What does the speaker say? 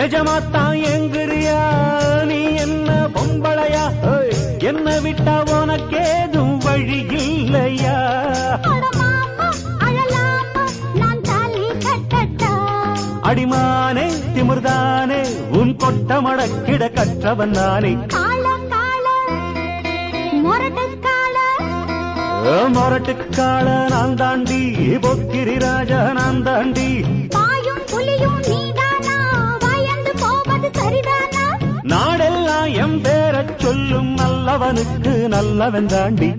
நிஜமாத்தான் எங்குறியா நீ என்ன பொம்பளையா என்ன விட்டா உனக்கேதும் வழி இல்லையா அடிமானே திமிர்தானே உன் கொட்ட மடக்கிட கற்றவன் நானே மொரட்டுக்கால நான் தாண்டி பொக்கிரி ராஜா நான் தாண்டி நாடெல்லாம் எம் பேரச் சொல்லும் நல்லவனுக்கு நல்லவன் தாண்டி